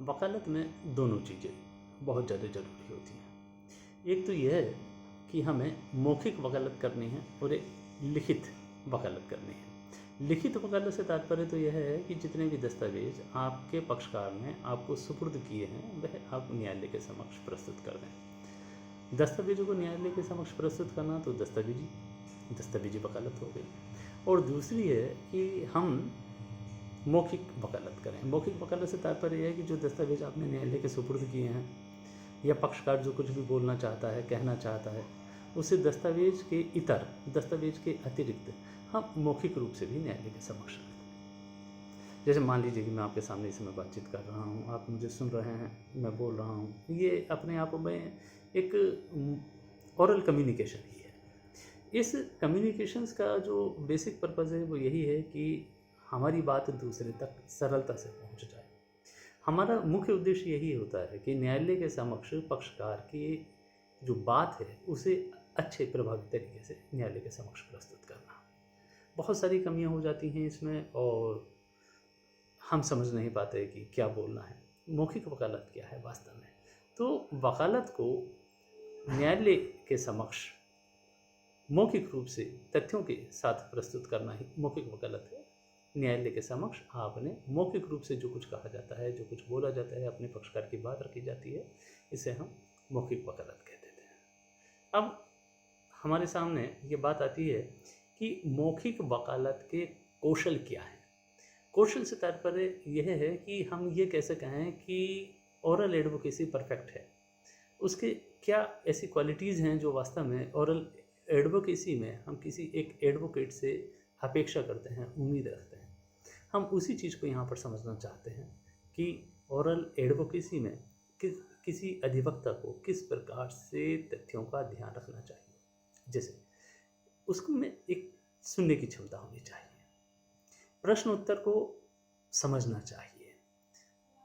वकालत में दोनों चीज़ें बहुत ज़्यादा ज़रूरी होती हैं। एक तो यह है कि हमें मौखिक वकालत करनी है और एक लिखित वकालत करनी है। लिखित वकालत से तात्पर्य तो यह है कि जितने भी दस्तावेज आपके पक्षकार ने आपको सुपुर्द किए हैं वह आप न्यायालय के समक्ष प्रस्तुत कर दें। दस्तावेजों को न्यायालय के समक्ष प्रस्तुत करना तो दस्तावेजी वकालत हो गई। और दूसरी है कि हम मौखिक वकालत करें। मौखिक वकालत से तात्पर्य यह है कि जो दस्तावेज आपने न्यायालय के सुपुर्द किए हैं या पक्षकार जो कुछ भी बोलना चाहता है, कहना चाहता है, उसे दस्तावेज के इतर, दस्तावेज के अतिरिक्त हम मौखिक रूप से भी न्यायालय के समक्ष रखते हैं। जैसे मान लीजिए कि मैं आपके सामने इस समय बातचीत कर रहा हूँ, आप मुझे सुन रहे हैं, मैं बोल रहा हूँ, ये अपने आप में एक ओरल कम्युनिकेशन ही है। इस कम्युनिकेशंस का जो बेसिक पर्पज़ है वो यही है कि हमारी बात दूसरे तक सरलता से पहुंच जाए। हमारा मुख्य उद्देश्य यही होता है कि न्यायालय के समक्ष पक्षकार की जो बात है उसे अच्छे प्रभावी तरीके से न्यायालय के समक्ष प्रस्तुत करना। बहुत सारी कमियां हो जाती हैं इसमें और हम समझ नहीं पाते कि क्या बोलना है। मौखिक वकालत क्या है वास्तव में? तो वकालत को न्यायालय के समक्ष मौखिक रूप से तथ्यों के साथ प्रस्तुत करना ही मौखिक वकालत है। न्यायालय के समक्ष आपने मौखिक रूप से जो कुछ कहा जाता है, जो कुछ बोला जाता है, अपने पक्षकार की बात रखी जाती है, इसे हम मौखिक वकालत कह देते हैं। अब हमारे सामने ये बात आती है कि मौखिक वकालत के कौशल क्या हैं। कौशल से तात्पर्य यह है कि हम ये कैसे कहें कि ओरल एडवोकेसी परफेक्ट है। उसके क्या ऐसी क्वालिटीज़ हैं जो वास्तव में ओरल एडवोकेसी में हम किसी एक एडवोकेट से अपेक्षा करते हैं, उम्मीद रखते हैं। हम उसी चीज़ को यहाँ पर समझना चाहते हैं कि ओरल एडवोकेसी में किसी अधिवक्ता को किस प्रकार से तथ्यों का ध्यान रखना चाहिए। जैसे उसको में एक सुनने की क्षमता होनी चाहिए, प्रश्न उत्तर को समझना चाहिए,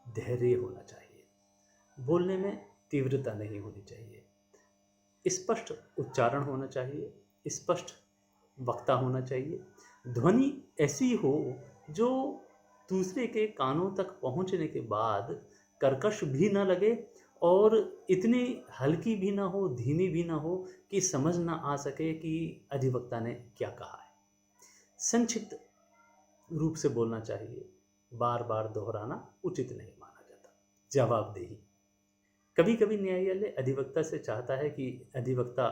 धैर्य होना चाहिए, बोलने में तीव्रता नहीं होनी चाहिए, स्पष्ट उच्चारण होना चाहिए, स्पष्ट वक्ता होना चाहिए, ध्वनि ऐसी हो जो दूसरे के कानों तक पहुंचने के बाद कर्कश भी ना लगे और इतनी हल्की भी ना हो, धीमी भी ना हो कि समझ ना आ सके कि अधिवक्ता ने क्या कहा है। संक्षिप्त रूप से बोलना चाहिए, बार बार दोहराना उचित नहीं माना जाता। जवाबदेही, कभी कभी न्यायालय अधिवक्ता से चाहता है कि अधिवक्ता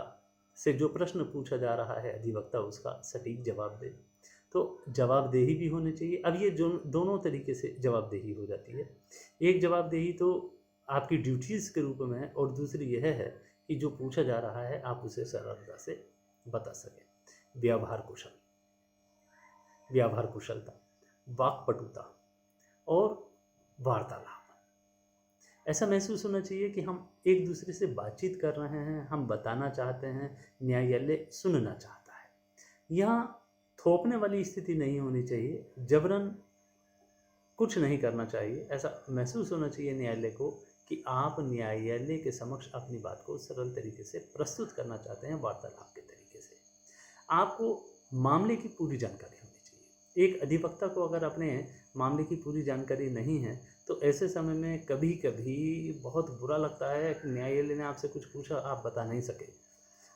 से जो प्रश्न पूछा जा रहा है अधिवक्ता उसका सटीक जवाब दे, तो जवाबदेही भी होनी चाहिए। अब ये जो दोनों तरीके से जवाबदेही हो जाती है। एक जवाबदेही तो आपकी ड्यूटीज़ के रूप में है और दूसरी यह है कि जो पूछा जा रहा है आप उसे सरलता से बता सकें। व्यवहार कुशलता, वाक्पटुता और वार्तालाप, ऐसा महसूस होना चाहिए कि हम एक दूसरे से बातचीत कर रहे हैं, हम बताना चाहते हैं, न्यायालय सुनना चाहता है। यहाँ थोपने वाली स्थिति नहीं होनी चाहिए, जबरन कुछ नहीं करना चाहिए। ऐसा महसूस होना चाहिए न्यायालय को कि आप न्यायालय के समक्ष अपनी बात को सरल तरीके से प्रस्तुत करना चाहते हैं, वार्तालाप के तरीके से। आपको मामले की पूरी जानकारी होनी चाहिए। एक अधिवक्ता को अगर अपने मामले की पूरी जानकारी नहीं है तो ऐसे समय में कभी कभी बहुत बुरा लगता है कि न्यायालय ने आपसे कुछ पूछा, आप बता नहीं सके।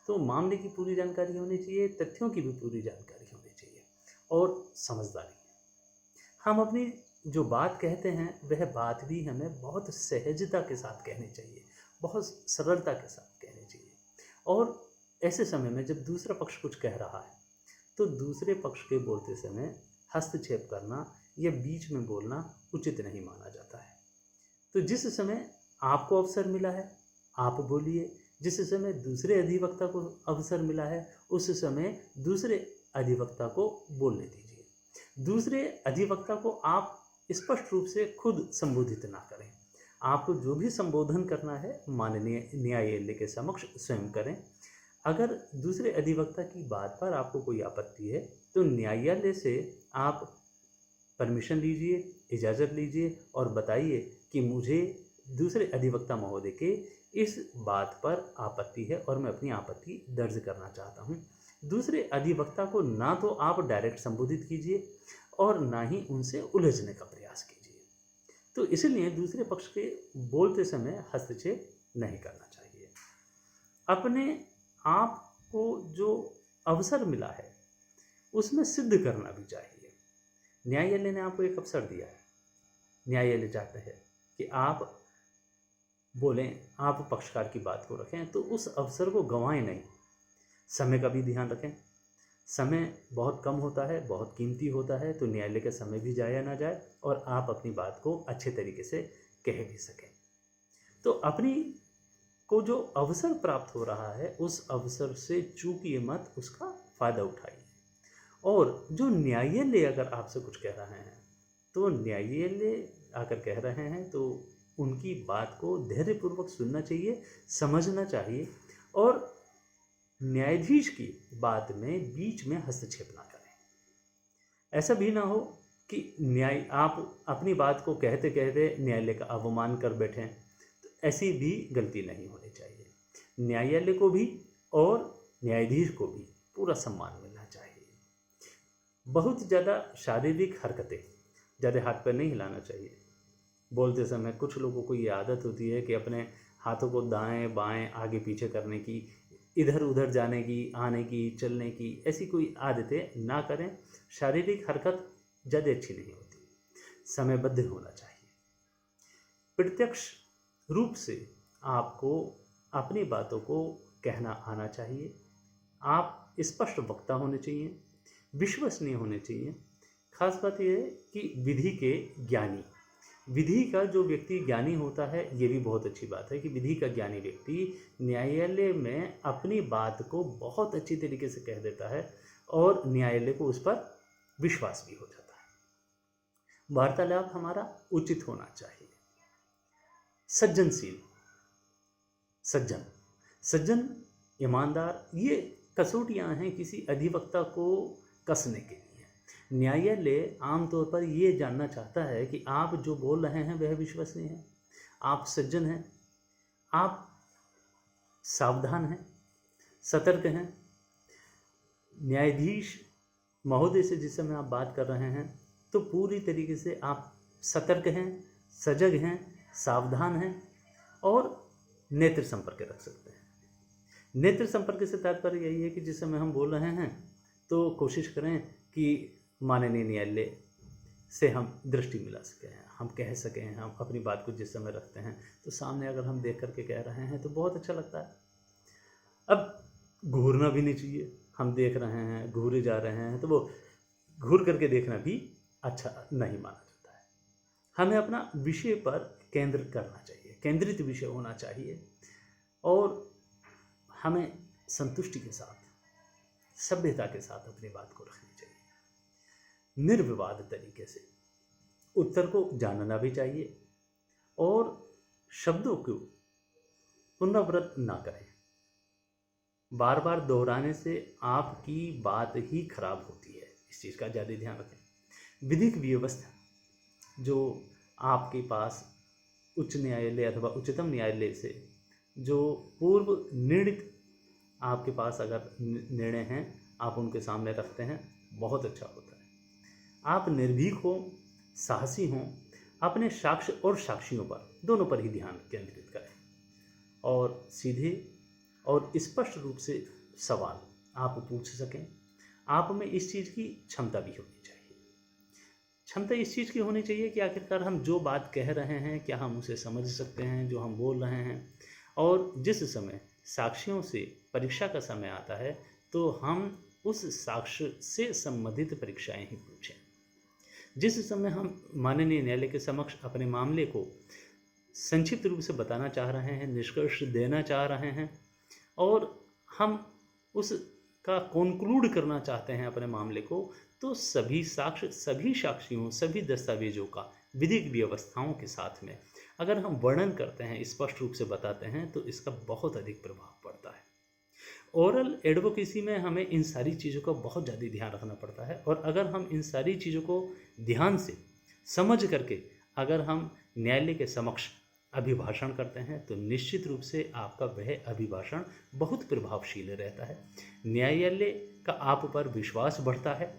तो मामले की पूरी जानकारी होनी चाहिए, तथ्यों की भी पूरी जानकारी होनी चाहिए और समझदारी। हम अपनी जो बात कहते हैं वह बात भी हमें बहुत सहजता के साथ कहनी चाहिए, बहुत सरलता के साथ कहनी चाहिए। और ऐसे समय में जब दूसरा पक्ष कुछ कह रहा है तो दूसरे पक्ष के बोलते समय हस्तक्षेप करना या बीच में बोलना उचित नहीं माना जाता है। तो जिस समय आपको अवसर मिला है आप बोलिए, जिस समय दूसरे अधिवक्ता को अवसर मिला है उस समय दूसरे अधिवक्ता को बोलने दीजिए। दूसरे अधिवक्ता को आप स्पष्ट रूप से खुद संबोधित ना करें। आपको जो भी संबोधन करना है माननीय न्यायालय के समक्ष स्वयं करें। अगर दूसरे अधिवक्ता की बात पर आपको कोई आपत्ति है तो न्यायालय से आप परमिशन लीजिए, इजाज़त लीजिए और बताइए कि मुझे दूसरे अधिवक्ता महोदय के इस बात पर आपत्ति है और मैं अपनी आपत्ति दर्ज करना चाहता हूँ। दूसरे अधिवक्ता को ना तो आप डायरेक्ट संबोधित कीजिए और ना ही उनसे उलझने का प्रयास कीजिए। तो इसलिए दूसरे पक्ष के बोलते समय हस्तक्षेप नहीं करना चाहिए। अपने आप को जो अवसर मिला है उसमें सिद्ध करना भी चाहिए। न्यायालय ने आपको एक अवसर दिया है, न्यायालय चाहते हैं कि आप बोलें, आप पक्षकार की बात को रखें, तो उस अवसर को गंवाएं नहीं। समय का भी ध्यान रखें, समय बहुत कम होता है, बहुत कीमती होता है, तो न्यायालय का समय भी जाया ना जाए और आप अपनी बात को अच्छे तरीके से कह भी सकें। तो अपनी को जो अवसर प्राप्त हो रहा है उस अवसर से चूकिए मत, उसका फ़ायदा उठाइए। और जो न्यायालय अगर आपसे कुछ कह रहे हैं तो न्यायालय आकर कह रहे हैं तो उनकी बात को धैर्यपूर्वक सुनना चाहिए, समझना चाहिए और न्यायाधीश की बात में बीच में हस्तक्षेप ना करें। ऐसा भी ना हो कि आप अपनी बात को कहते कहते न्यायालय का अवमान कर बैठें, तो ऐसी भी गलती नहीं होनी चाहिए। न्यायालय को भी और न्यायाधीश को भी पूरा सम्मान मिलना चाहिए। बहुत ज़्यादा शारीरिक हरकतें, ज़्यादा हाथ पैर नहीं हिलाना चाहिए बोलते समय। कुछ लोगों को ये आदत होती है कि अपने हाथों को दाएं बाएं आगे पीछे करने की, इधर उधर जाने की, आने की, चलने की, ऐसी कोई आदतें ना करें। शारीरिक हरकत ज़्यादा अच्छी नहीं होती, समयबद्ध होना चाहिए। प्रत्यक्ष रूप से आपको अपनी बातों को कहना आना चाहिए। आप स्पष्ट वक्ता होने चाहिए, विश्वसनीय होने चाहिए। खास बात यह है कि विधि के ज्ञानी, विधि का जो व्यक्ति ज्ञानी होता है, ये भी बहुत अच्छी बात है कि विधि का ज्ञानी व्यक्ति न्यायालय में अपनी बात को बहुत अच्छी तरीके से कह देता है और न्यायालय को उस पर विश्वास भी हो जाता है। वार्तालाप हमारा उचित होना चाहिए। सज्जनशील, सज्जन, ईमानदार, ये कसौटियाँ हैं किसी अधिवक्ता को कसने के लिए। न्यायालय आमतौर पर ये जानना चाहता है कि आप जो बोल रहे हैं वह विश्वसनीय है, आप सज्जन हैं, आप सावधान हैं, सतर्क हैं। न्यायाधीश महोदय से जिस समय आप बात कर रहे हैं तो पूरी तरीके से आप सतर्क हैं, सजग हैं, सावधान हैं और नेत्र संपर्क रख सकते हैं। नेत्र संपर्क से तात्पर्य यही है कि जिस समय हम बोल रहे हैं तो कोशिश करें कि माननीय न्यायालय से हम दृष्टि मिला सकें, हम कह सकें। हम अपनी बात को जिस समय रखते हैं तो सामने अगर हम देख करके कह रहे हैं तो बहुत अच्छा लगता है। अब घूरना भी नहीं चाहिए, हम देख रहे हैं घूरे जा रहे हैं तो वो घूर करके देखना भी अच्छा नहीं माना जाता है। हमें अपना विषय पर केंद्र करना चाहिए, केंद्रित विषय होना चाहिए और हमें संतुष्टि के साथ, सभ्यता के साथ अपनी बात को रखनी चाहिए। निर्विवाद तरीके से उत्तर को जानना भी चाहिए और शब्दों को पुनरावृत्त ना करें। बार बार दोहराने से आपकी बात ही खराब होती है, इस चीज़ का ज़्यादा ध्यान रखें। विधिक व्यवस्था जो आपके पास उच्च न्यायालय अथवा उच्चतम न्यायालय से जो पूर्व निर्णित आपके पास अगर निर्णय हैं आप उनके सामने रखते हैं, बहुत अच्छा होता है। आप निर्भीक हो, साहसी हों, अपने साक्ष्य और साक्षियों पर, दोनों पर ही ध्यान केंद्रित करें और सीधे और स्पष्ट रूप से सवाल आप पूछ सकें। आप में इस चीज़ की क्षमता भी होनी चाहिए। क्षमता इस चीज़ की होनी चाहिए कि आखिरकार हम जो बात कह रहे हैं क्या हम उसे समझ सकते हैं, जो हम बोल रहे हैं। और जिस समय साक्ष्यों से परीक्षा का समय आता है तो हम उस साक्ष्य से संबंधित परीक्षाएं ही पूछें। जिस समय हम माननीय न्यायालय के समक्ष अपने मामले को संक्षिप्त रूप से बताना चाह रहे हैं, निष्कर्ष देना चाह रहे हैं और हम उसका कॉन्क्लूड करना चाहते हैं अपने मामले को, तो सभी साक्ष्य, सभी साक्षियों, सभी दस्तावेजों का विधिक व्यवस्थाओं के साथ में अगर हम वर्णन करते हैं, स्पष्ट रूप से बताते हैं, तो इसका बहुत अधिक प्रभाव पड़ता है। ओरल एडवोकेसी में हमें इन सारी चीज़ों का बहुत ज़्यादा ध्यान रखना पड़ता है और अगर हम इन सारी चीज़ों को ध्यान से समझ करके अगर हम न्यायालय के समक्ष अभिभाषण करते हैं तो निश्चित रूप से आपका वह अभिभाषण बहुत प्रभावशील रहता है। न्यायालय का आप पर विश्वास बढ़ता है,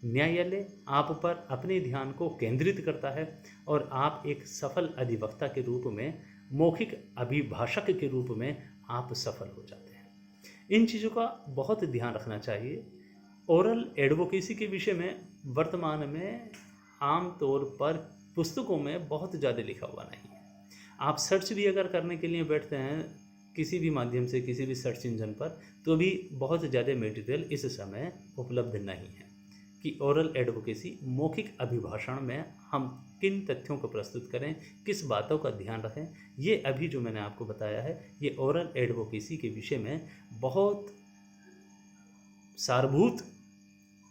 न्यायालय आप पर अपने ध्यान को केंद्रित करता है और आप एक सफल अधिवक्ता के रूप में, मौखिक अभिभाषक के रूप में आप सफल हो जाते हैं। इन चीज़ों का बहुत ध्यान रखना चाहिए। ओरल एडवोकेसी के विषय में वर्तमान में आम तौर पर पुस्तकों में बहुत ज़्यादा लिखा हुआ नहीं है। आप सर्च भी अगर करने के लिए बैठते हैं किसी भी माध्यम से, किसी भी सर्च इंजन पर, तो भी बहुत ज़्यादा मटेरियल इस समय उपलब्ध नहीं है कि ओरल एडवोकेसी, मौखिक अभिभाषण में हम किन तथ्यों को प्रस्तुत करें, किस बातों का ध्यान रखें। ये अभी जो मैंने आपको बताया है, ये ओरल एडवोकेसी के विषय में बहुत सारभूत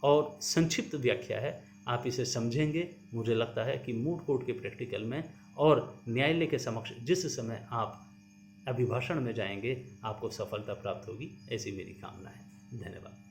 और संक्षिप्त व्याख्या है। आप इसे समझेंगे, मुझे लगता है कि मूट कोर्ट के प्रैक्टिकल में और न्यायालय के समक्ष जिस समय आप अभिभाषण में जाएंगे, आपको सफलता प्राप्त होगी, ऐसी मेरी कामना है। धन्यवाद।